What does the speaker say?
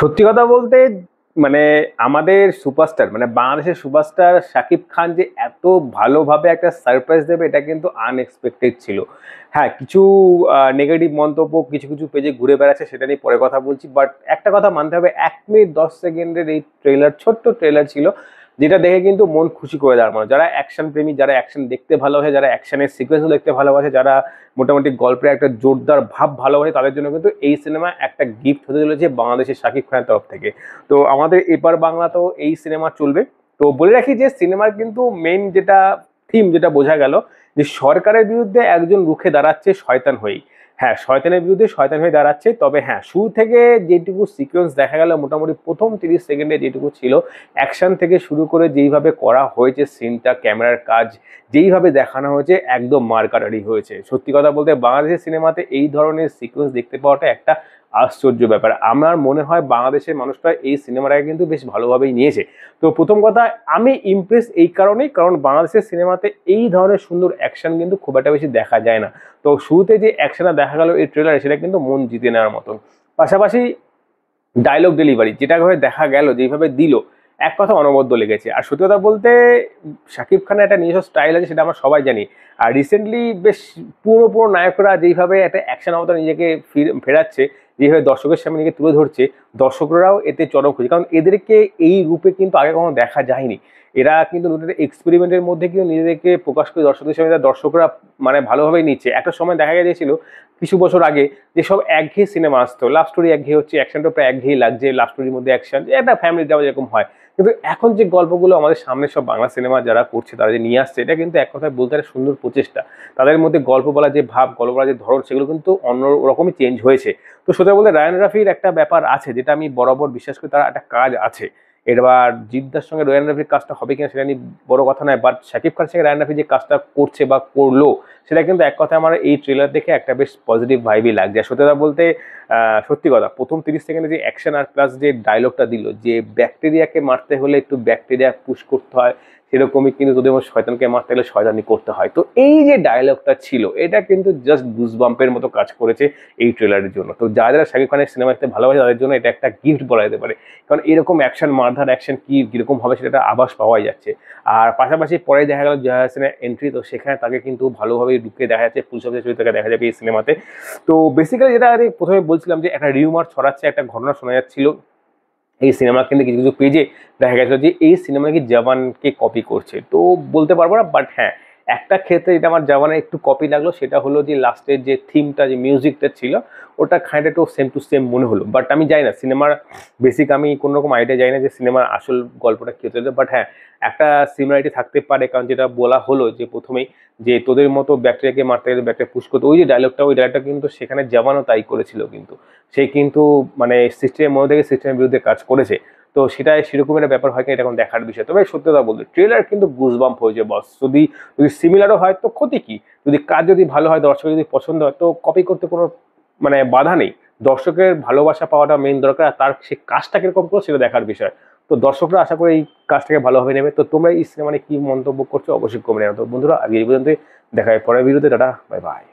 সত্যি কথা বলতে মানে আমাদের সুপারস্টার মানে বাংলাদেশের সুপারস্টার শাকিব খান যে এত ভালোভাবে একটা সারপ্রাইজ দেবে এটা কিন্তু আনএক্সপেক্টেড ছিল। হ্যাঁ, কিছু নেগেটিভ মন্তব্য কিছু কিছু পেজে ঘুরে বেড়াচ্ছে, সেটা নিয়ে পরে কথা বলছি। বাট একটা কথা মানতে হবে, 1 মিনিট 10 সেকেন্ডের এই ট্রেলার, ছোট্ট ট্রেলার ছিল, যেটা দেখে কিন্তু মন খুশি করে দেওয়ার মতো। যারা অ্যাকশন প্রেমী, যারা অ্যাকশন দেখতে ভালোবাসে, যারা অ্যাকশনের সিকোয়েন্সও দেখতে ভালোবাসে, যারা মোটামুটি গল্পের একটা জোরদার ভাব ভালোবাসে, তাদের জন্য কিন্তু এই সিনেমা একটা গিফট হতে চলেছে বাংলাদেশের শাকিব খানের তরফ থেকে। তো আমাদের এপার বাংলাতেও এই সিনেমা চলবে। তো বলে রাখি যে সিনেমার কিন্তু মেইন যেটা থিম, যেটা বোঝা গেল, যে সরকারের বিরুদ্ধে একজন রুখে দাঁড়াচ্ছে শয়তান হয়েই। হ্যাঁ, শয়তানের বিরুদ্ধে শয়তান হয়ে দাঁড়াচ্ছে। তবে হ্যাঁ, শুরু থেকে যেটুকু সিকোয়েন্স দেখা গেল, মোটামুটি প্রথম 30 সেকেন্ডে যেটুকু ছিল, অ্যাকশন থেকে শুরু করে যেইভাবে করা হয়েছে সিনটা, ক্যামেরার কাজ যেইভাবে দেখানো হয়েছে, একদম মারকাটারি হয়েছে। সত্যি কথা বলতে বাংলাদেশের সিনেমাতে এই ধরনের সিকোয়েন্স দেখতে পাওয়াটা একটা আশ্চর্য ব্যাপার। আমার মনে হয় বাংলাদেশের মানুষরা এই সিনেমাটাকে কিন্তু বেশ ভালোভাবেই নিয়েছে। তো প্রথম কথা, আমি ইমপ্রেস এই কারণেই, কারণ বাংলাদেশের সিনেমাতে এই ধরনের সুন্দর অ্যাকশন কিন্তু খুব একটা বেশি দেখা যায় না। তো শুরুতে যে অ্যাকশনটা দেখা গেল এই ট্রেলারে, সেটা কিন্তু মন জিতে নেওয়ার মতন। পাশাপাশি ডায়লগ ডেলিভারি যেটা ভাবে দেখা গেল, যেইভাবে দিল, এক কথা অনবদ্য লেগেছে। আর সত্যি কথা বলতে শাকিব খানের একটা নিজস্ব স্টাইল আছে, সেটা আমরা সবাই জানি। আর রিসেন্টলি বেশ পুরো পুরো নায়করা যেইভাবে একটা অ্যাকশন অবতার নিজেকে ফেরাচ্ছে, যেভাবে দর্শকের সামনে নিজেকে তুলে ধরছে, দর্শকরাও এতে চরম খুশি, কারণ এদেরকে এই রূপে কিন্তু আগে কখনো দেখা যায়নি। এরা কিন্তু নতুন এক্সপেরিমেন্টের মধ্যে কিন্তু নিজেদেরকে প্রকাশ করে দর্শকদের সামনে দর্শকরা মানে ভালোভাবেই নিচ্ছে। একটা সময় দেখা গিয়েছিল কিছু বছর আগে, যে সব একঘেয়ে সিনেমা আসতো, লাভ স্টোরি একঘেয়ে হচ্ছে, অ্যাকশনটা প্রায় একঘেয়েই লাগছে, লাভ স্টোরির মধ্যে অ্যাকশন, একটা ফ্যামিলি ড্রামা যেরকম হয়। কিন্তু এখন যে গল্পগুলো আমাদের সামনে সব বাংলা সিনেমা যারা করছে, তারা যে নিয়ে আসছে, এটা কিন্তু এক কথায় বলতে একটা সুন্দর প্রচেষ্টা। তাদের মধ্যে গল্প বলার যে ভাব, গল্প বলার যে ধরন, সেগুলো কিন্তু অন্য রকমই চেঞ্জ হয়েছে। তো সত্যি বলতে রায়ান রাফির একটা ব্যাপার আছে, যেটা আমি বরাবর বিশ্বাস করি, তার একটা কাজ আছে। এবার জিদ্দার সঙ্গে রায়ান রাফির কাজটা হবে কিনা সেটা নিয়ে বড় কথা নয়, বাট শাকিব খানের সঙ্গে রায়ান রাফি যে কাজটা করছে বা করলো, সেটা কিন্তু এক কথায় আমার এই ট্রেলার দেখে একটা বেশ পজিটিভ ভাইবই লাগছে। আর সত্যি কথা বলতে সত্যি কথা, প্রথম 30 সেকেন্ডে যে অ্যাকশন আর প্লাস যে ডায়লগটা দিল, যে ব্যাকটেরিয়াকে মারতে হলে একটু ব্যাকটেরিয়া পুশ করতে হয়, সেরকমই কিন্তু তোদের মধ্যে শয়তানকে মারতে গেলে শয়তানি করতে হয়। তো এই যে ডায়লগটা ছিল, এটা কিন্তু জাস্ট গুজবাম্পের মতো কাজ করেছে এই ট্রেলারের জন্য। তো যারা যারা শাকিব খানের সিনেমা দেখতে ভালোবাসে, তাদের জন্য এটা একটা গিফট বলা যেতে পারে, কারণ এরকম অ্যাকশন, মারধার অ্যাকশন কিরকম হবে সেটা একটা আভাস পাওয়াই যাচ্ছে। আর পাশাপাশি পরে দেখা গেল জয়া হাসিনের এন্ট্রি, তো সেখানে তাকে কিন্তু ভালোভাবে ঢুকে দেখা যাচ্ছে, পুলিশ অফিসার চরিত্রকে দেখা যাবে এই সিনেমাতে। তো বেসিক্যালি যেটা আমি প্রথমে বলছিলাম, যে একটা রিউমার ছড়াচ্ছে, একটা ঘটনা শোনা যাচ্ছিল এই সিনেমা, কিন্তু কিছু কিছু পেজে দেখা গেছিল যে এই সিনেমা কি জওয়ানকে কপি করছে। তো বলতে পারবো না, বাট হ্যাঁ, একটা ক্ষেত্রে যেটা আমার জওয়ানের একটু কপি লাগলো, সেটা হলো যে লাস্টের যে থিমটা, যে মিউজিকটা ছিল, ওটা খানিকটা একটু সেম টু সেম মনে হলো। বাট আমি জানি না সিনেমার বেসিক, আমি কোনো রকম আইডিয়া জানি না যে সিনেমার আসল গল্পটা কী হতে। বাট হ্যাঁ, একটা সিমিলারিটি থাকতে পারে, কারণ যেটা বলা হলো যে প্রথমেই, যে তোদের মতো ব্যাকটেরিয়াকে মারতে গেলে ব্যাকটেরিয়া পুশ করতে, ওই যে ডায়লগটা, ওই ডায়লগটা কিন্তু সেখানে জওয়ানও তাই করেছিল। কিন্তু সে কিন্তু মানে সিস্টেমের মধ্যে থেকে সিস্টেমের বিরুদ্ধে কাজ করেছে। তো সেটাই সেরকম একটা ব্যাপার হয় কিনা, এটা এখন দেখার বিষয়। তবে সত্যি কথা বলতে ট্রেলার কিন্তু গুজবাম্প হয়েছে বস। যদি যদি সিমিলারও হয় তো ক্ষতি কি, যদি কাজ যদি ভালো হয়, দর্শকের যদি পছন্দ হয়, তো কপি করতে কোনো মানে বাধা নেই। দর্শকের ভালোবাসা পাওয়াটা মেইন দরকার, আর তার সে কাজটা কিরকম করো সেটা দেখার বিষয়। তো দর্শকরা আশা করি এই কাজটাকে ভালোভাবে নেবে। তো তোমরা এই সিনেমা নিয়ে কি মন্তব্য করছো অবশ্যই কমে নেবে। তো বন্ধুরা, আজকে এই পর্যন্ত, দেখা হয় পরের ভিডিওতে। Tata, bye bye.